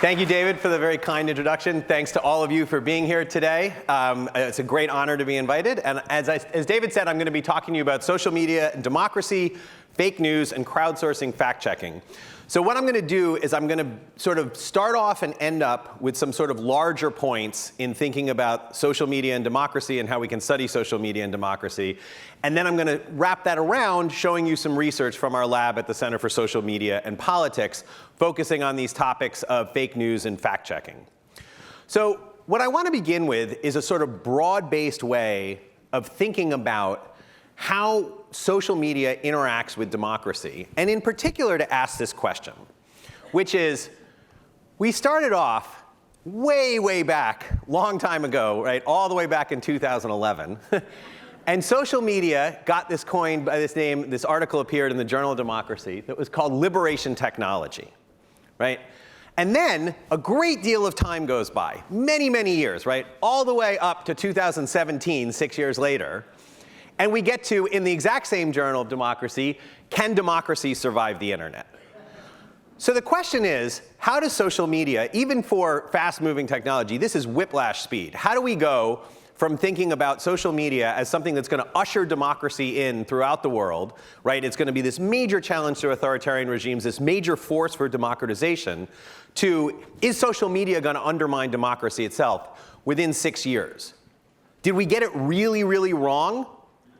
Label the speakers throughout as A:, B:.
A: Thank you, David, for the very kind introduction. Thanks to all of you for being here today. It's a great honor to be invited. And as David said, I'm going to be talking to you about social media and democracy, fake news, and crowdsourcing fact-checking. So what I'm going to do is I'm going to sort of start off and end up with some sort of larger points in thinking about social media and democracy and how we can study social media and democracy. And then I'm going to wrap that around showing you some research from our lab at the Center for Social Media and Politics, focusing on these topics of fake news and fact-checking. So what I want to begin with is a sort of broad-based way of thinking about how social media interacts with democracy, and in particular to ask this question, which is, we started off way, way back, long time ago, right, all the way back in 2011, and social media got this coined by this name. This article appeared in the Journal of Democracy that was called Liberation Technology, right? And then a great deal of time goes by, many, many years, right, all the way up to 2017, 6 years later. And we get to, in the exact same Journal of Democracy, can democracy survive the internet? So the question is, how does social media, even for fast-moving technology, this is whiplash speed. How do we go from thinking about social media as something that's going to usher democracy in throughout the world, right? It's going to be this major challenge to authoritarian regimes, this major force for democratization, to, is social media going to undermine democracy itself within 6 years? Did we get it really, really wrong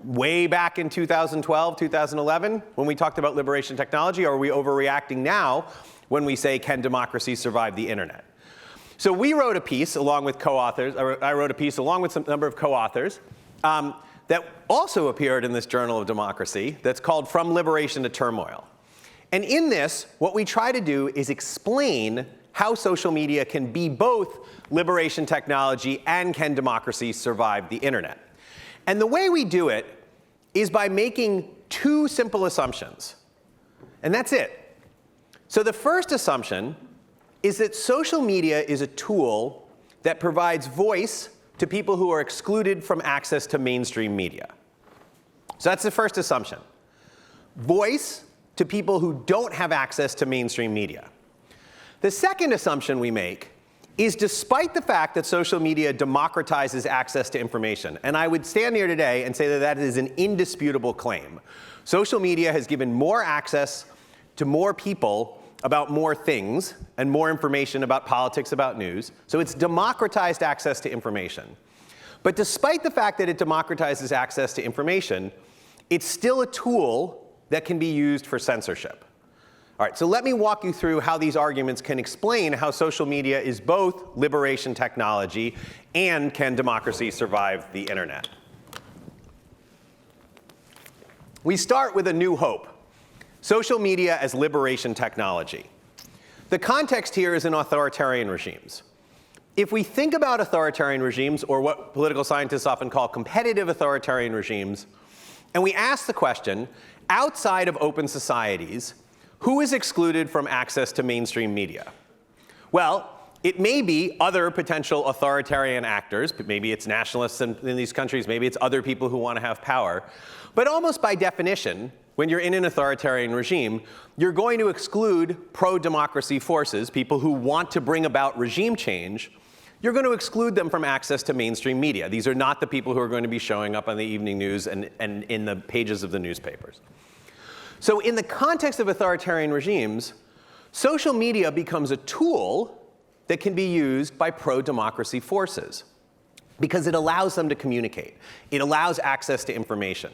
A: way back in 2012, 2011, when we talked about liberation technology? Or are we overreacting now when we say, can democracy survive the internet? So we wrote a piece along with co-authors, I wrote a piece along with some number of co-authors that also appeared in this Journal of Democracy that's called From Liberation to Turmoil. And in this, what we try to do is explain how social media can be both liberation technology and can democracy survive the internet. And the way we do it is by making two simple assumptions. And that's it. So the first assumption is that social media is a tool that provides voice to people who are excluded from access to mainstream media. So that's the first assumption. Voice to people who don't have access to mainstream media. The second assumption we make is, despite the fact that social media democratizes access to information, and I would stand here today and say that that is an indisputable claim. Social media has given more access to more people about more things and more information about politics, about news. So it's democratized access to information. But despite the fact that it democratizes access to information, it's still a tool that can be used for censorship. All right, so let me walk you through how these arguments can explain how social media is both liberation technology and can democracy survive the internet. We start with a new hope: social media as liberation technology. The context here is in authoritarian regimes. If we think about authoritarian regimes, or what political scientists often call competitive authoritarian regimes, and we ask the question, outside of open societies, who is excluded from access to mainstream media? Well, it may be other potential authoritarian actors. Maybe it's nationalists in these countries. Maybe it's other people who want to have power. But almost by definition, when you're in an authoritarian regime, you're going to exclude pro-democracy forces, people who want to bring about regime change. You're going to exclude them from access to mainstream media. These are not the people who are going to be showing up on the evening news and in the pages of the newspapers. So in the context of authoritarian regimes, social media becomes a tool that can be used by pro-democracy forces because it allows them to communicate. It allows access to information.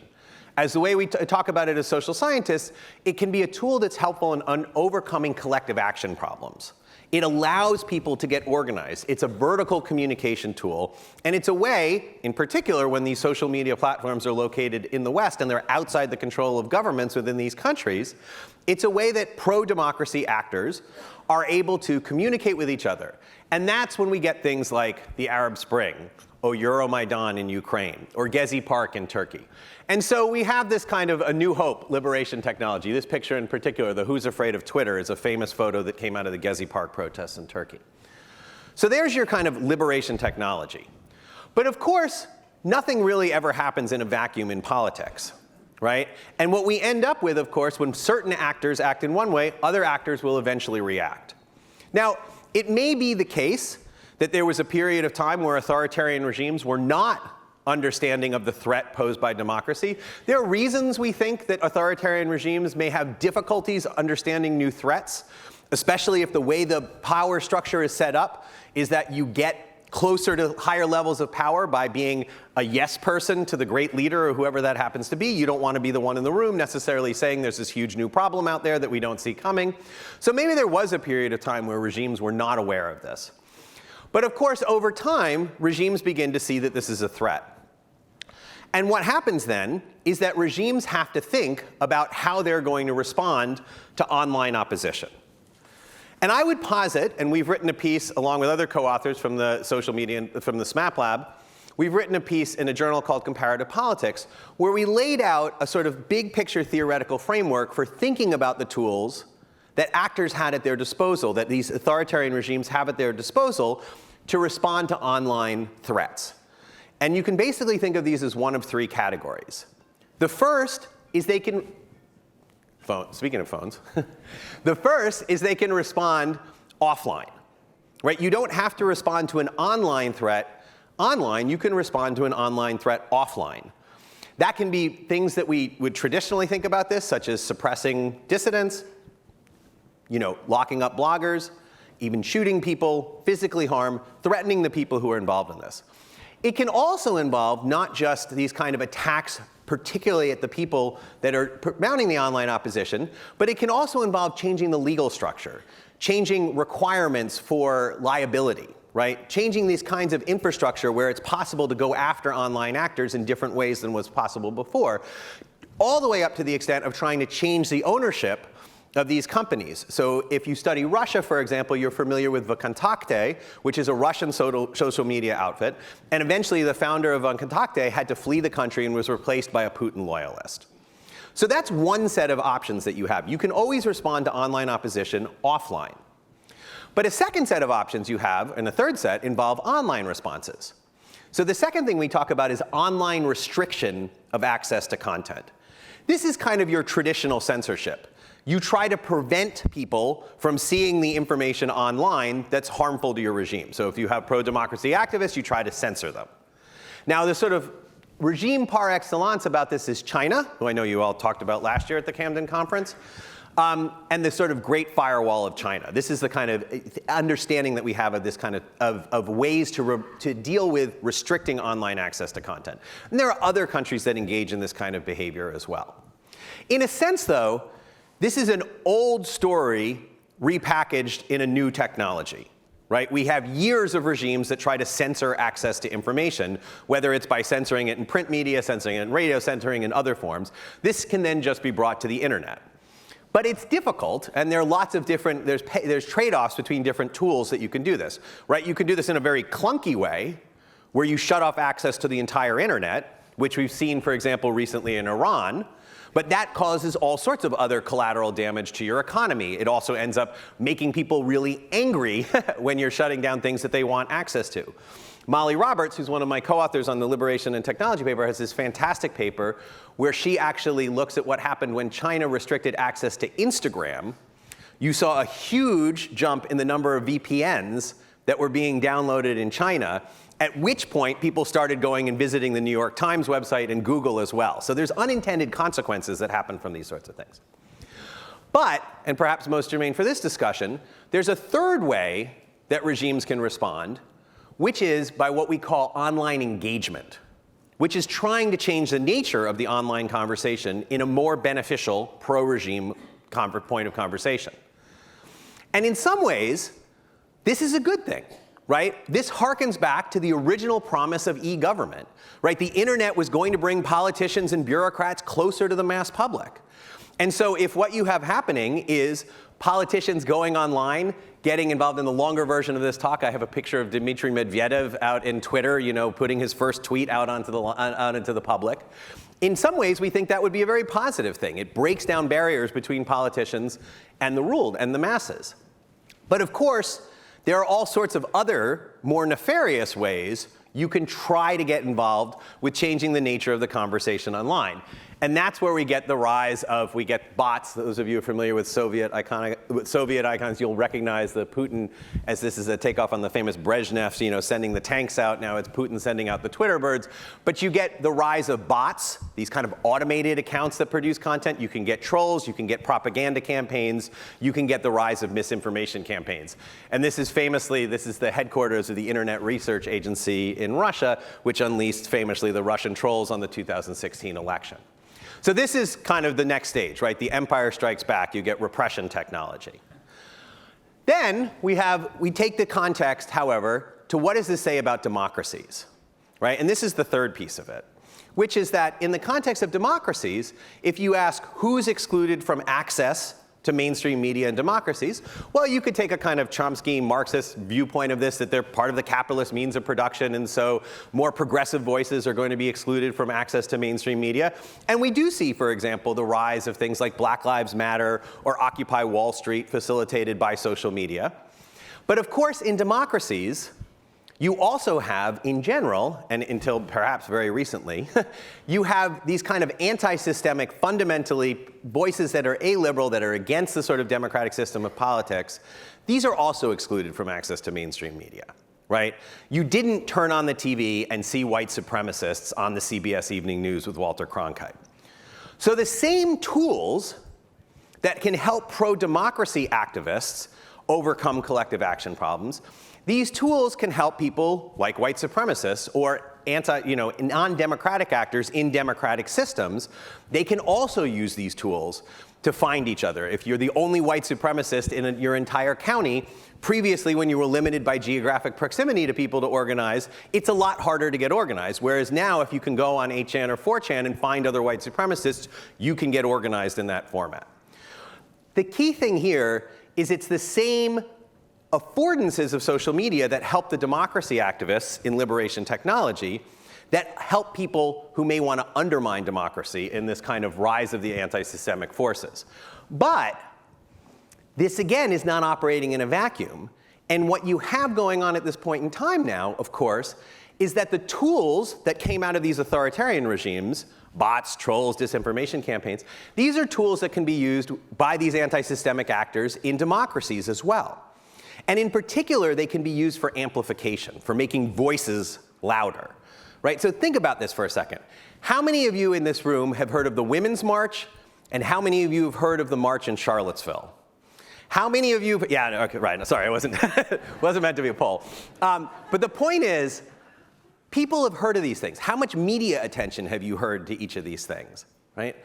A: As the way we talk about it as social scientists, it can be a tool that's helpful in overcoming collective action problems. It allows people to get organized. It's a vertical communication tool. And it's a way, in particular, when these social media platforms are located in the West and they're outside the control of governments within these countries, it's a way that pro-democracy actors are able to communicate with each other. And that's when we get things like the Arab Spring, or Euromaidan in Ukraine, or Gezi Park in Turkey. And so we have this kind of a new hope liberation technology. This picture in particular, the Who's Afraid of Twitter, is a famous photo that came out of the Gezi Park protests in Turkey. So there's your kind of liberation technology. But of course, nothing really ever happens in a vacuum in politics, right? And what we end up with, of course, when certain actors act in one way, other actors will eventually react. Now, it may be the case that there was a period of time where authoritarian regimes were not understanding of the threat posed by democracy. There are reasons we think that authoritarian regimes may have difficulties understanding new threats, especially if the way the power structure is set up is that you get closer to higher levels of power by being a yes person to the great leader or whoever that happens to be. You don't want to be the one in the room necessarily saying there's this huge new problem out there that we don't see coming. So maybe there was a period of time where regimes were not aware of this. But of course, over time, regimes begin to see that this is a threat. And what happens then is that regimes have to think about how they're going to respond to online opposition. And I would posit, and we've written a piece along with other co-authors from the social media, from the SMAP lab, we've written a piece in a journal called Comparative Politics, where we laid out a sort of big picture theoretical framework for thinking about the tools that actors had at their disposal, that these authoritarian regimes have at their disposal to respond to online threats. And you can basically think of these as one of three categories. The first is they can speaking of phones, the first is they can respond offline, right? You don't have to respond to an online threat online. You can respond to an online threat offline. That can be things that we would traditionally think about this, such as suppressing dissidents, locking up bloggers, even shooting people, physically harm, threatening the people who are involved in this. It can also involve not just these kind of attacks particularly at the people that are mounting the online opposition, but it can also involve changing the legal structure, changing requirements for liability, right? Changing these kinds of infrastructure where it's possible to go after online actors in different ways than was possible before, all the way up to the extent of trying to change the ownership of these companies. So if you study Russia, for example, you're familiar with VKontakte, which is a Russian social media outfit. And eventually the founder of VKontakte had to flee the country and was replaced by a Putin loyalist. So that's one set of options that you have. You can always respond to online opposition offline. But a second set of options you have, and a third set, involve online responses. So the second thing we talk about is online restriction of access to content. This is kind of your traditional censorship. You try to prevent people from seeing the information online that's harmful to your regime. So if you have pro-democracy activists, you try to censor them. Now, the sort of regime par excellence about this is China, who I know you all talked about last year at the Camden conference, and the sort of Great Firewall of China. This is the kind of understanding that we have of this kind of ways to deal with restricting online access to content. And there are other countries that engage in this kind of behavior as well. In a sense, though, this is an old story repackaged in a new technology, right? We have years of regimes that try to censor access to information, whether it's by censoring it in print media, censoring it in radio, censoring in other forms. This can then just be brought to the internet. But it's difficult, and there are lots of different, there's trade-offs between different tools that you can do this, right? You can do this in a very clunky way, where you shut off access to the entire internet, which we've seen, for example, recently in Iran. But that causes all sorts of other collateral damage to your economy. It also ends up making people really angry when you're shutting down things that they want access to. Molly Roberts, who's one of my co-authors on the Liberation and Technology paper, has this fantastic paper where she actually looks at what happened when China restricted access to Instagram. You saw a huge jump in the number of VPNs that were being downloaded in China, at which point people started going and visiting the New York Times website and Google as well. So there's unintended consequences that happen from these sorts of things. But, and perhaps most germane for this discussion, there's a third way that regimes can respond, which is by what we call online engagement, which is trying to change the nature of the online conversation in a more beneficial pro-regime point of conversation. And in some ways, this is a good thing. Right? This harkens back to the original promise of e-government, right? The internet was going to bring politicians and bureaucrats closer to the mass public. And so if what you have happening is politicians going online, getting involved in the longer version of this talk, I have a picture of Dmitry Medvedev out in Twitter, putting his first tweet out into the public. In some ways, we think that would be a very positive thing. It breaks down barriers between politicians and the ruled and the masses. But of course, there are all sorts of other, more nefarious ways you can try to get involved with changing the nature of the conversation online. And that's where we get the rise of, we get bots. Those of you familiar with Soviet icons, you'll recognize the Putin as this is a takeoff on the famous Brezhnev, sending the tanks out. Now it's Putin sending out the Twitter birds. But you get the rise of bots, these kind of automated accounts that produce content. You can get trolls, you can get propaganda campaigns, you can get the rise of misinformation campaigns. And this is the headquarters of the Internet Research Agency in Russia, which unleashed famously the Russian trolls on the 2016 election. So this is kind of the next stage, right? The empire strikes back. You get repression technology. Then we take the context, however, to what does this say about democracies, right? And this is the third piece of it, which is that in the context of democracies, if you ask who's excluded from access to mainstream media and democracies, well, you could take a kind of Chomsky Marxist viewpoint of this, that they're part of the capitalist means of production, and so more progressive voices are going to be excluded from access to mainstream media. And we do see, for example, the rise of things like Black Lives Matter or Occupy Wall Street facilitated by social media. But of course, in democracies, you also have, in general, and until perhaps very recently, you have these kind of anti-systemic, fundamentally voices that are illiberal, that are against the sort of democratic system of politics. These are also excluded from access to mainstream media, right? You didn't turn on the TV and see white supremacists on the CBS Evening News with Walter Cronkite. So the same tools that can help pro-democracy activists overcome collective action problems, these tools can help people like white supremacists or non-democratic actors in democratic systems. They can also use these tools to find each other. If you're the only white supremacist in your entire county, previously when you were limited by geographic proximity to people to organize, it's a lot harder to get organized. Whereas now, if you can go on 8chan or 4chan and find other white supremacists, you can get organized in that format. The key thing here is it's the same affordances of social media that help the democracy activists in liberation technology that help people who may want to undermine democracy in this kind of rise of the anti-systemic forces. But this, again, is not operating in a vacuum. And what you have going on at this point in time now, of course, is that the tools that came out of these authoritarian regimes, bots, trolls, disinformation campaigns, these are tools that can be used by these anti-systemic actors in democracies as well. And in particular, they can be used for amplification, for making voices louder, right? So think about this for a second. How many of you in this room have heard of the Women's March, and how many of you have heard of the march in Charlottesville? How many of you, yeah, okay, right, sorry, it wasn't meant to be a poll. But the point is, people have heard of these things. How much media attention have you heard to each of these things, right?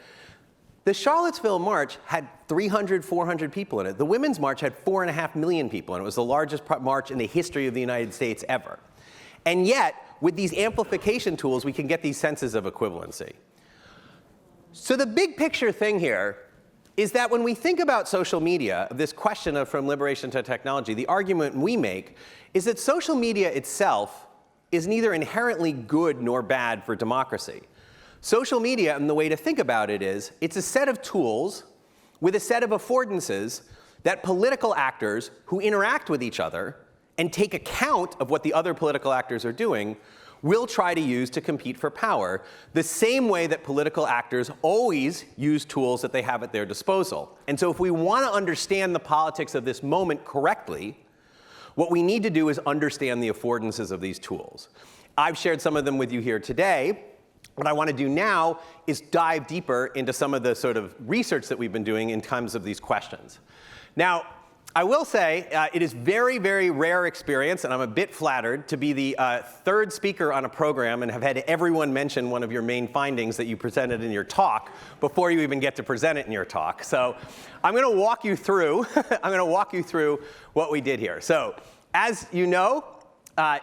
A: The Charlottesville March had 300, 400 people in it. The Women's March had 4.5 million people, and it was the largest march in the history of the United States ever. And yet, with these amplification tools, we can get these senses of equivalency. So the big picture thing here is that when we think about social media, this question of from liberation to technology, the argument we make is that social media itself is neither inherently good nor bad for democracy. Social media, and the way to think about it is, it's a set of tools with a set of affordances that political actors who interact with each other and take account of what the other political actors are doing will try to use to compete for power, the same way that political actors always use tools that they have at their disposal. And so if we want to understand the politics of this moment correctly, what we need to do is understand the affordances of these tools. I've shared some of them with you here today. What I want to do now is dive deeper into some of the sort of research that we've been doing in terms of these questions. Now, I will say it is very, very rare experience, and I'm a bit flattered to be the third speaker on a program and have had everyone mention one of your main findings that you presented in your talk before you even get to present it in your talk. So I'm going to walk you through what we did here. So as you know,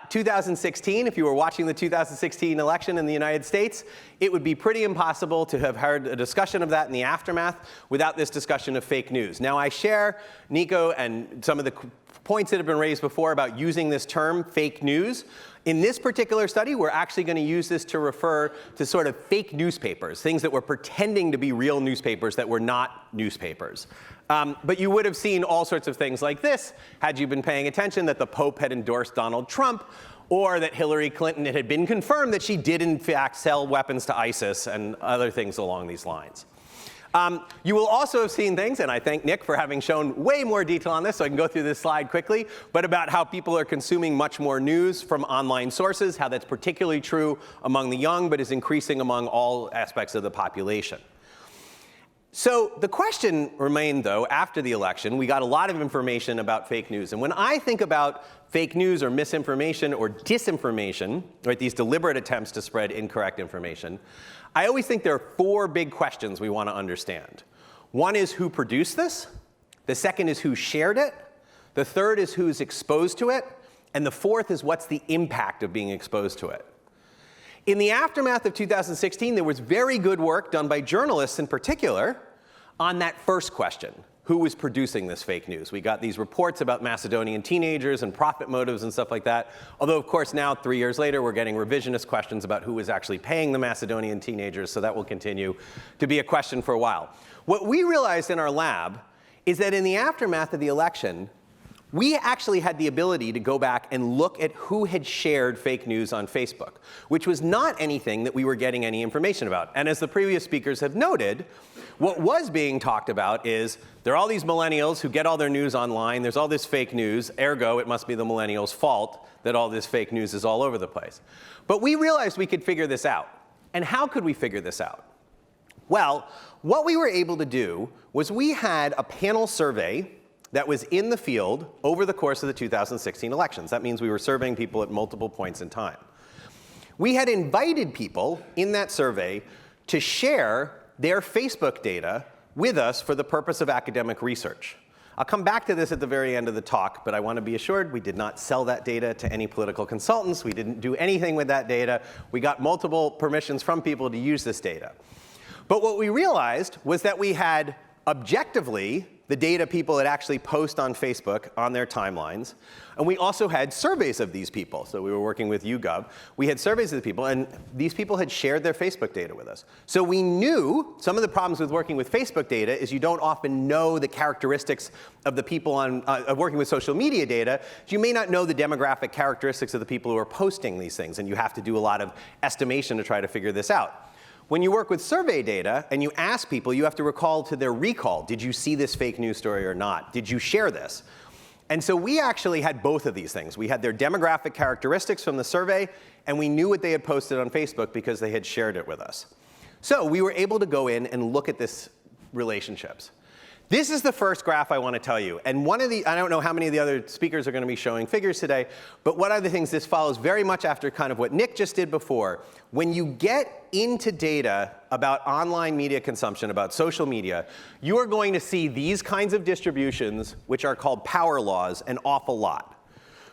A: 2016, if you were watching the 2016 election in the United States, it would be pretty impossible to have heard a discussion of that in the aftermath without this discussion of fake news. Now, I share Nico and some of the points that have been raised before about using this term, fake news. In this particular study, we're actually going to use this to refer to sort of fake newspapers, things that were pretending to be real newspapers that were not newspapers. But you would have seen all sorts of things like this had you been paying attention, that the Pope had endorsed Donald Trump, or that Hillary Clinton, it had been confirmed that she did in fact sell weapons to ISIS and other things along these lines. You will also have seen things, and I thank Nick for having shown way more detail on this, so I can go through this slide quickly, but about how people are consuming much more news from online sources, how that's particularly true among the young, but is increasing among all aspects of the population. So the question remained, though, after the election. We got a lot of information about fake news. And when I think about fake news or misinformation or disinformation, right, these deliberate attempts to spread incorrect information, I always think there are four big questions we want to understand. One is who produced this. The second is who shared it. The third is who's exposed to it. And the fourth is what's the impact of being exposed to it. In the aftermath of 2016, there was very good work done by journalists in particular on that first question, who was producing this fake news. We got these reports about Macedonian teenagers and profit motives and stuff like that. Although, of course, now, 3 years later, we're getting revisionist questions about who was actually paying the Macedonian teenagers, so that will continue to be a question for a while. What we realized in our lab is that in the aftermath of the election, we actually had the ability to go back and look at who had shared fake news on Facebook, which was not anything that we were getting any information about. And as the previous speakers have noted, what was being talked about is there are all these millennials who get all their news online. There's all this fake news. Ergo, it must be the millennials' fault that all this fake news is all over the place. But we realized we could figure this out. And how could we figure this out? Well, what we were able to do was we had a panel survey that was in the field over the course of the 2016 elections. That means we were surveying people at multiple points in time. We had invited people in that survey to share their Facebook data with us for the purpose of academic research. I'll come back to this at the very end of the talk, but I want to be assured we did not sell that data to any political consultants. We didn't do anything with that data. We got multiple permissions from people to use this data. But what we realized was that we had objectively the data people had actually post on Facebook on their timelines. And we also had surveys of these people. So we were working with YouGov. We had surveys of the people, and these people had shared their Facebook data with us. So we knew some of the problems with working with Facebook data is you don't often know the characteristics of the people of working with social media data. You may not know the demographic characteristics of the people who are posting these things, and you have to do a lot of estimation to try to figure this out. When you work with survey data and you ask people, you have to recall to their recall. Did you see this fake news story or not? Did you share this? And so we actually had both of these things. We had their demographic characteristics from the survey, and we knew what they had posted on Facebook because they had shared it with us. So we were able to go in and look at this relationships. This is the first graph I want to tell you. And I don't know how many of the other speakers are going to be showing figures today, but one of the things this follows very much after kind of what Nick just did before. When you get into data about online media consumption, about social media, you are going to see these kinds of distributions, which are called power laws, an awful lot.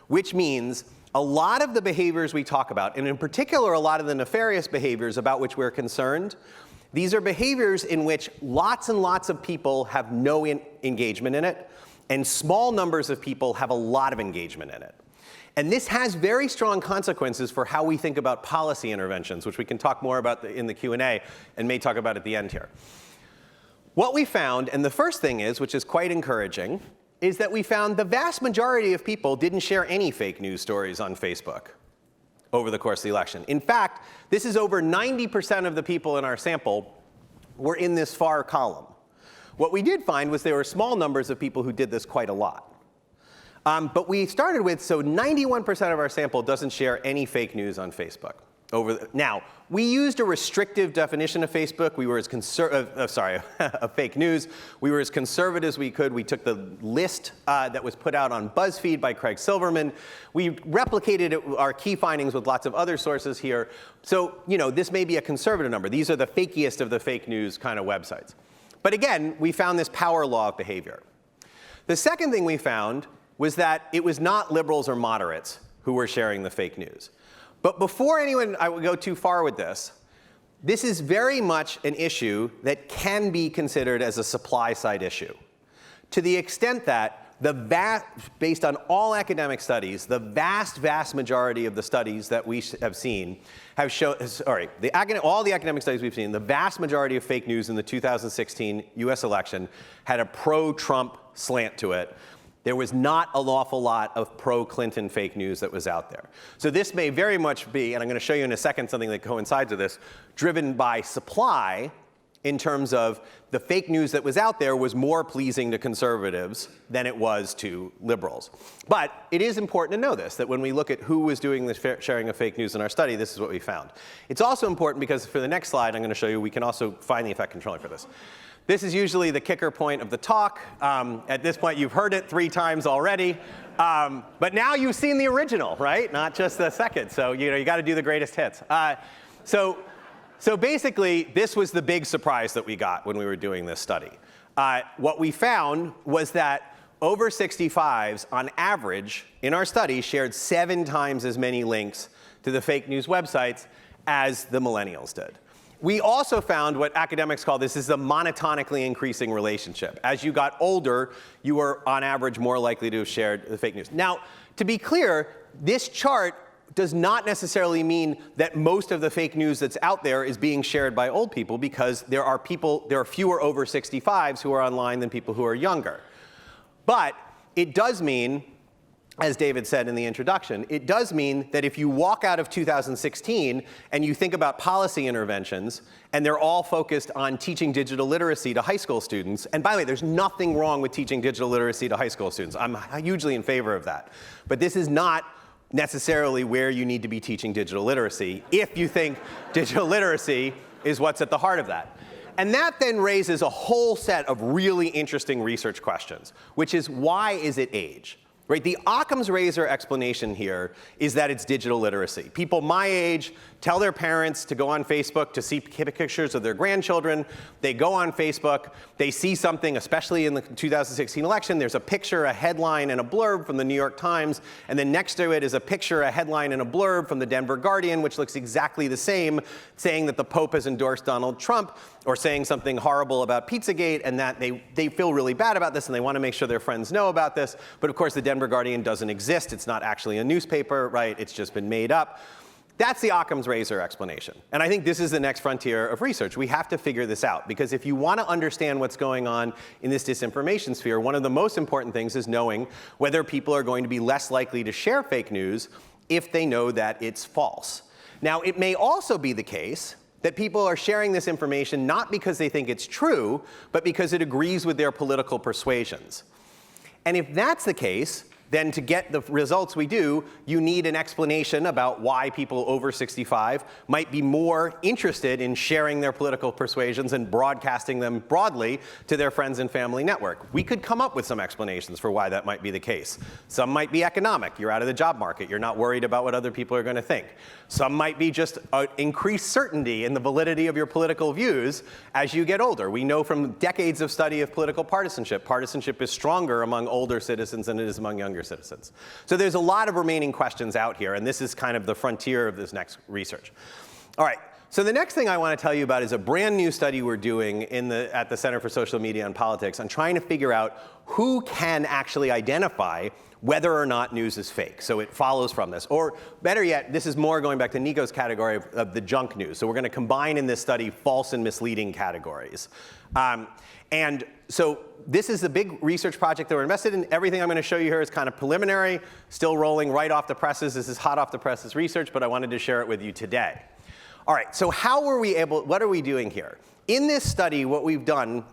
A: Which means a lot of the behaviors we talk about, and in particular a lot of the nefarious behaviors about which we're concerned, these are behaviors in which lots and lots of people have no engagement in it, and small numbers of people have a lot of engagement in it. And this has very strong consequences for how we think about policy interventions, which we can talk more about in the Q&A and may talk about at the end here. What we found, and the first thing is, which is quite encouraging, is that we found the vast majority of people didn't share any fake news stories on Facebook over the course of the election. In fact, this is over 90% of the people in our sample were in this far column. What we did find was there were small numbers of people who did this quite a lot. But we started with, so 91% of our sample doesn't share any fake news on Facebook. Now, we used a restrictive definition of Facebook. We were as of fake news. We were as conservative as we could. We took the list that was put out on BuzzFeed by Craig Silverman. We replicated our key findings with lots of other sources here. So, this may be a conservative number. These are the fakiest of the fake news kind of websites. But again, we found this power law of behavior. The second thing we found was that it was not liberals or moderates who were sharing the fake news. But before I would go too far with this, this is very much an issue that can be considered as a supply-side issue, to the extent that based on all academic studies, the vast majority of the studies that we have seen have shown, all the academic studies we've seen, the vast majority of fake news in the 2016 US election had a pro-Trump slant to it. there was not an awful lot of pro-Clinton fake news that was out there. So this may very much be, and I'm going to show you in a second something that coincides with this, driven by supply in terms of the fake news that was out there was more pleasing to conservatives than it was to liberals. But it is important to know this, that when we look at who was doing the sharing of fake news in our study, this is what we found. It's also important because for the next slide I'm going to show you, we can also find the effect controlling for this. This is usually the kicker point of the talk. At this point, you've heard it 3 times already. But now you've seen the original, right? Not just the second. So you got to do the greatest hits. So basically, this was the big surprise that we got when we were doing this study. What we found was that over 65s, on average, in our study, shared 7 times as many links to the fake news websites as the millennials did. We also found what academics call this is a monotonically increasing relationship. As you got older, you were on average more likely to have shared the fake news. Now, to be clear, this chart does not necessarily mean that most of the fake news that's out there is being shared by old people, because there are fewer over 65s who are online than people who are younger. But it does mean, as David said in the introduction, it does mean that if you walk out of 2016 and you think about policy interventions, and they're all focused on teaching digital literacy to high school students, and by the way, there's nothing wrong with teaching digital literacy to high school students. I'm hugely in favor of that. But this is not necessarily where you need to be teaching digital literacy if you think digital literacy is what's at the heart of that. And that then raises a whole set of really interesting research questions, which is, why is it age? Right? The Occams Razor explanation here is that it's digital literacy. People my age tell their parents to go on Facebook to see pictures of their grandchildren. They go on Facebook, they see something, especially in the 2016 election, there's a picture, a headline, and a blurb from the New York Times, and then next to it is a picture, a headline, and a blurb from the Denver Guardian, which looks exactly the same, saying that the Pope has endorsed Donald Trump, or saying something horrible about Pizzagate, and that they feel really bad about this, and they want to make sure their friends know about this. But of course, the Denver Guardian doesn't exist. It's not actually a newspaper, right? It's just been made up. That's the Occams Razor explanation. And I think this is the next frontier of research. We have to figure this out, because if you want to understand what's going on in this disinformation sphere, one of the most important things is knowing whether people are going to be less likely to share fake news if they know that it's false. Now, it may also be the case that people are sharing this information not because they think it's true, but because it agrees with their political persuasions. And if that's the case, then to get the results we do, you need an explanation about why people over 65 might be more interested in sharing their political persuasions and broadcasting them broadly to their friends and family network. We could come up with some explanations for why that might be the case. Some might be economic. You're out of the job market. You're not worried about what other people are going to think. Some might be just increased certainty in the validity of your political views as you get older. We know from decades of study of political partisanship, partisanship is stronger among older citizens than it is among younger citizens. So there's a lot of remaining questions out here, and this is kind of the frontier of this next research. All right, so the next thing I want to tell you about is a brand new study we're doing at the Center for Social Media and Politics on trying to figure out who can actually identify whether or not news is fake. So it follows from this. Or better yet, this is more going back to Nico's category of the junk news. So we're going to combine in this study false and misleading categories. And so this is the big research project that we're invested in. Everything I'm going to show you here is kind of preliminary, still rolling right off the presses. This is hot off the presses research, but I wanted to share it with you today. All right, so what are we doing here? In this study, what we've done,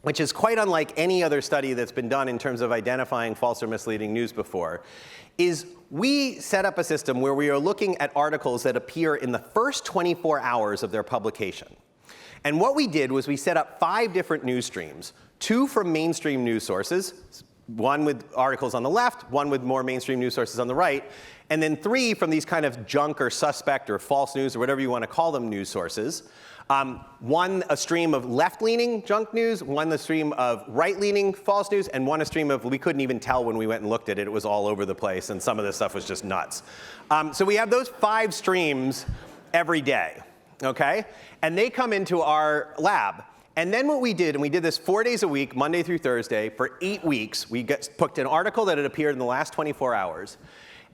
A: which is quite unlike any other study that's been done in terms of identifying false or misleading news before, is we set up a system where we are looking at articles that appear in the first 24 hours of their publication. And what we did was we set up 5 different news streams, 2 from mainstream news sources, 1 with articles on the left, 1 with more mainstream news sources on the right, and then 3 from these kind of junk or suspect or false news or whatever you want to call them news sources. 1 a stream of left-leaning junk news, 1 a stream of right-leaning false news, and 1 a stream of, we couldn't even tell when we went and looked at it. It was all over the place, and some of this stuff was just nuts. So we have those 5 streams every day, okay? And they come into our lab. And then what we did, and we did this 4 days a week, Monday through Thursday, for 8 weeks. We picked an article that had appeared in the last 24 hours.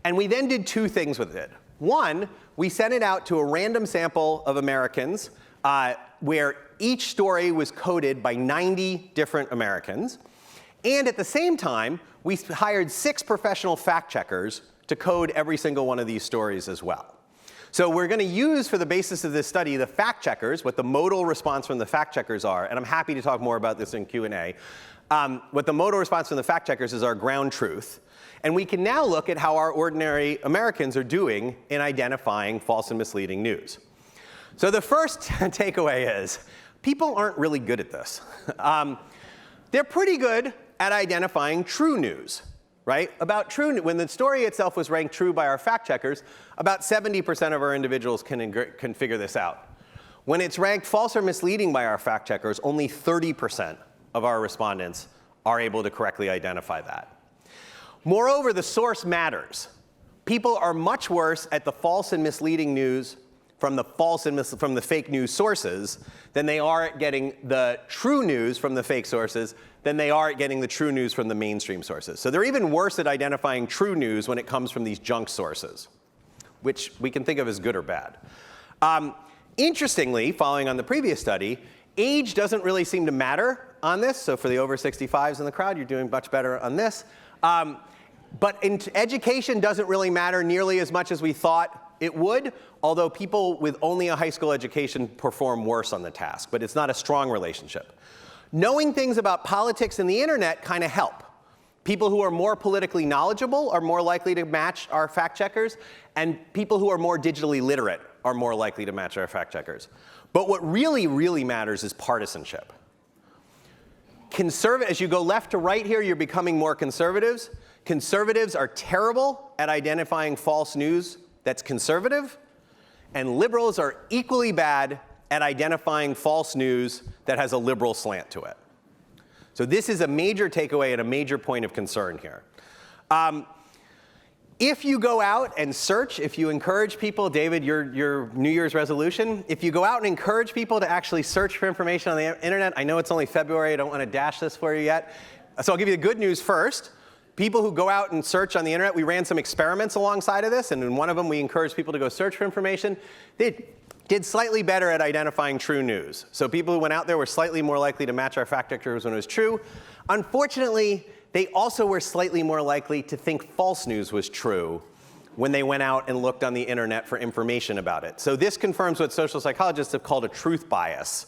A: And we then did 2 things with it. 1, we sent it out to a random sample of Americans where each story was coded by 90 different Americans. And at the same time, we hired 6 professional fact checkers to code every single one of these stories as well. So we're going to use for the basis of this study the fact checkers, what the modal response from the fact checkers are, and I'm happy to talk more about this in Q&A. What the modal response from the fact checkers is our ground truth. And we can now look at how our ordinary Americans are doing in identifying false and misleading news. So the first takeaway is people aren't really good at this. They're pretty good at identifying true news, right? When the story itself was ranked true by our fact checkers, about 70% of our individuals can figure this out. When it's ranked false or misleading by our fact checkers, only 30% of our respondents are able to correctly identify that. Moreover, the source matters. People are much worse at the false and misleading news from the fake news sources than they are at getting the true news from the fake sources than they are at getting the true news from the mainstream sources. So they're even worse at identifying true news when it comes from these junk sources, which we can think of as good or bad. Interestingly, following on the previous study, age doesn't really seem to matter on this. So for the over 65s in the crowd, you're doing much better on this. But education doesn't really matter nearly as much as we thought it would, although people with only a high school education perform worse on the task. But it's not a strong relationship. Knowing things about politics and the internet kind of help. People who are more politically knowledgeable are more likely to match our fact checkers, and people who are more digitally literate are more likely to match our fact checkers. But what really, really matters is partisanship. As you go left to right here, you're becoming more conservatives. Conservatives are terrible at identifying false news that's conservative, and liberals are equally bad at identifying false news that has a liberal slant to it. So this is a major takeaway and a major point of concern here. If you go out and search, if you encourage people, David, your New Year's resolution, if you go out and encourage people to actually search for information on the internet, I know it's only February, I don't want to dash this for you yet. So I'll give you the good news first. People who go out and search on the internet, we ran some experiments alongside of this, and in one of them we encouraged people to go search for information. They did slightly better at identifying true news. So people who went out there were slightly more likely to match our fact checkers when it was true. Unfortunately, they also were slightly more likely to think false news was true when they went out and looked on the internet for information about it. So this confirms what social psychologists have called a truth bias,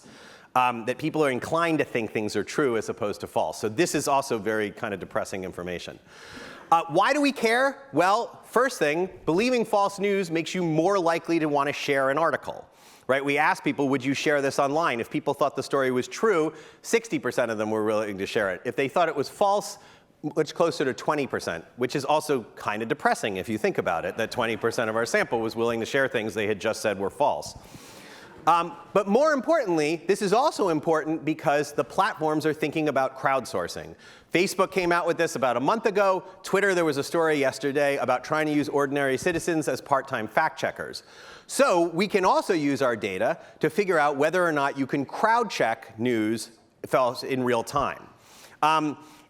A: that people are inclined to think things are true as opposed to false. So this is also very kind of depressing information. Why do we care? Well, first thing, believing false news makes you more likely to want to share an article. Right? We asked people, would you share this online? If people thought the story was true, 60% of them were willing to share it. If they thought it was false, it's closer to 20%, which is also kind of depressing if you think about it, that 20% of our sample was willing to share things they had just said were false. But more importantly, this is also important because the platforms are thinking about crowdsourcing. Facebook came out with this about a month ago. Twitter, there was a story yesterday about trying to use ordinary citizens as part-time fact checkers. So we can also use our data to figure out whether or not you can crowd check news in real time.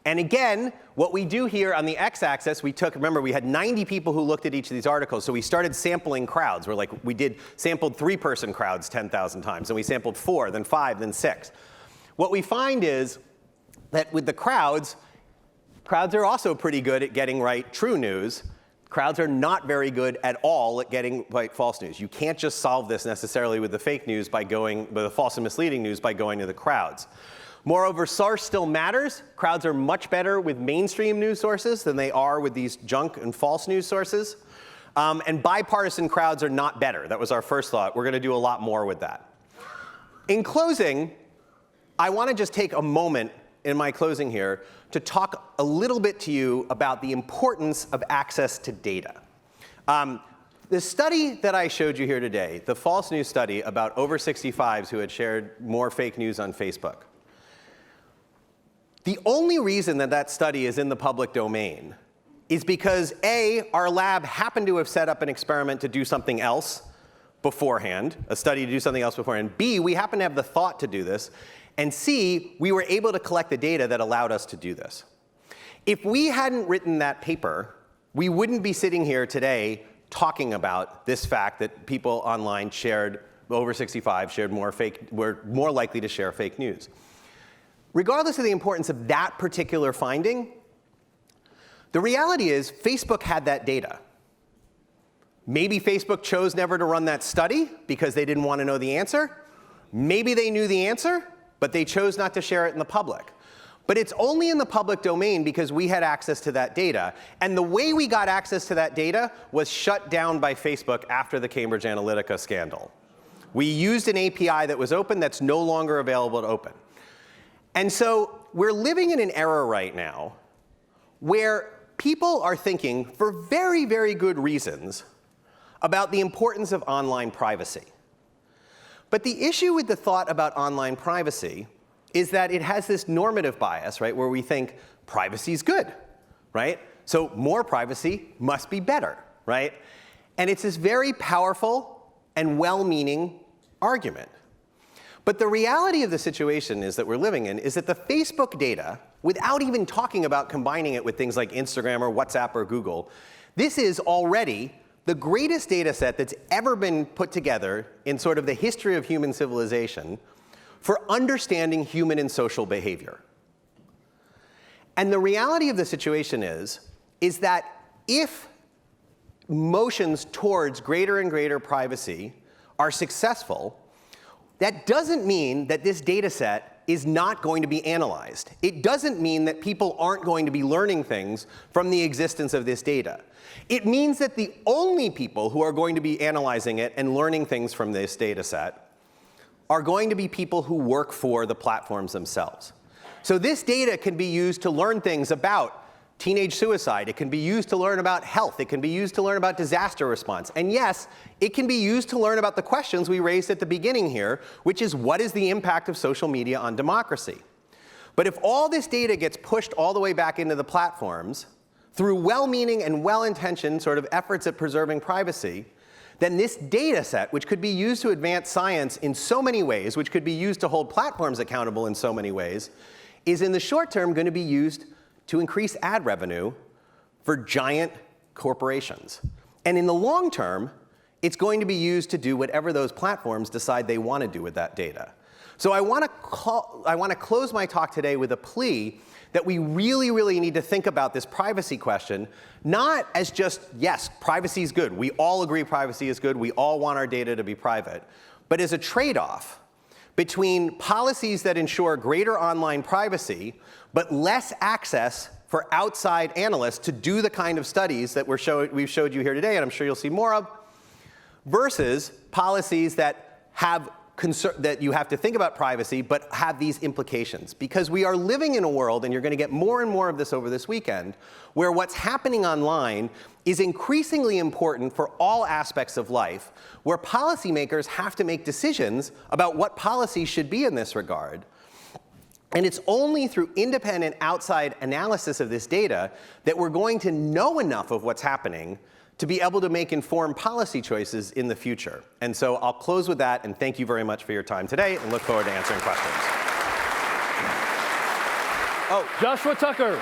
A: And again, what we do here on the x-axis, remember, we had 90 people who looked at each of these articles, so we started sampling crowds. Sampled 3-person crowds 10,000 times, and we sampled 4, then 5, then 6. What we find is that with the crowds are also pretty good at getting right true news. Crowds are not very good at all at getting right false news. You can't just solve this necessarily with the fake news with the false and misleading news by going to the crowds. Moreover, source still matters. Crowds are much better with mainstream news sources than they are with these junk and false news sources. And bipartisan crowds are not better. That was our first thought. We're going to do a lot more with that. In closing, I want to just take a moment in my closing here to talk a little bit to you about the importance of access to data. The study that I showed you here today, the false news study about over 65s who had shared more fake news on Facebook, the only reason that study is in the public domain is because A, our lab happened to have set up an experiment to do something else beforehand, a study to do something else beforehand. B, we happen to have the thought to do this. And C, we were able to collect the data that allowed us to do this. If we hadn't written that paper, we wouldn't be sitting here today talking about this fact that people online over 65 were more likely to share fake news. regardless of the importance of that particular finding, the reality is Facebook had that data. Maybe Facebook chose never to run that study because they didn't want to know the answer. Maybe they knew the answer, but they chose not to share it in the public. But it's only in the public domain because we had access to that data. And the way we got access to that data was shut down by Facebook after the Cambridge Analytica scandal. We used an API that was open that's no longer available to open. And so we're living in an era right now where people are thinking, for very, very good reasons, about the importance of online privacy. But the issue with the thought about online privacy is that it has this normative bias, right, where we think privacy is good, right? So more privacy must be better, right? And it's this very powerful and well-meaning argument. But the reality of the situation is that we're living in is that the Facebook data, without even talking about combining it with things like Instagram or WhatsApp or Google, this is already the greatest data set that's ever been put together in sort of the history of human civilization for understanding human and social behavior. And the reality of the situation is that if motions towards greater and greater privacy are successful, that doesn't mean that this data set is not going to be analyzed. It doesn't mean that people aren't going to be learning things from the existence of this data. It means that the only people who are going to be analyzing it and learning things from this data set are going to be people who work for the platforms themselves. So this data can be used to learn things about teenage suicide. It can be used to learn about health. It can be used to learn about disaster response. And yes, it can be used to learn about the questions we raised at the beginning here, which is what is the impact of social media on democracy? But if all this data gets pushed all the way back into the platforms through well-meaning and well-intentioned sort of efforts at preserving privacy, then this data set, which could be used to advance science in so many ways, which could be used to hold platforms accountable in so many ways, is in the short term going to be used to increase ad revenue for giant corporations. And in the long term, it's going to be used to do whatever those platforms decide they want to do with that data. So I want to close my talk today with a plea that we really, really need to think about this privacy question, not as just, yes, privacy is good. We all agree privacy is good. We all want our data to be private. But as a trade-off between policies that ensure greater online privacy, but less access for outside analysts to do the kind of studies that we've showed you here today, and I'm sure you'll see more of, versus policies that have that you have to think about privacy, but have these implications. Because we are living in a world, and you're going to get more and more of this over this weekend, where what's happening online is increasingly important for all aspects of life, where policymakers have to make decisions about what policy should be in this regard. And it's only through independent outside analysis of this data that we're going to know enough of what's happening to be able to make informed policy choices in the future. And so I'll close with that, and thank you very much for your time today, and look forward to answering questions.
B: Oh, Joshua Tucker.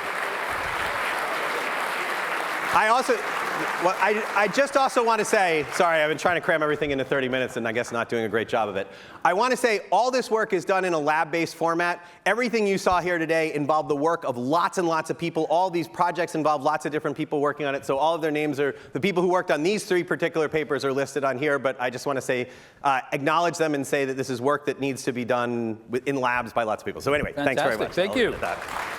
A: I just also want to say, sorry, I've been trying to cram everything into 30 minutes and I guess not doing a great job of it. I want to say all this work is done in a lab-based format. Everything you saw here today involved the work of lots and lots of people. All these projects involve lots of different people working on it. So all of their names are, the people who worked on these 3 particular papers are listed on here. But I just want to say, acknowledge them and say that this is work that needs to be done in labs by lots of people. So anyway,
B: Fantastic.
A: Thanks very much.
B: Thank you.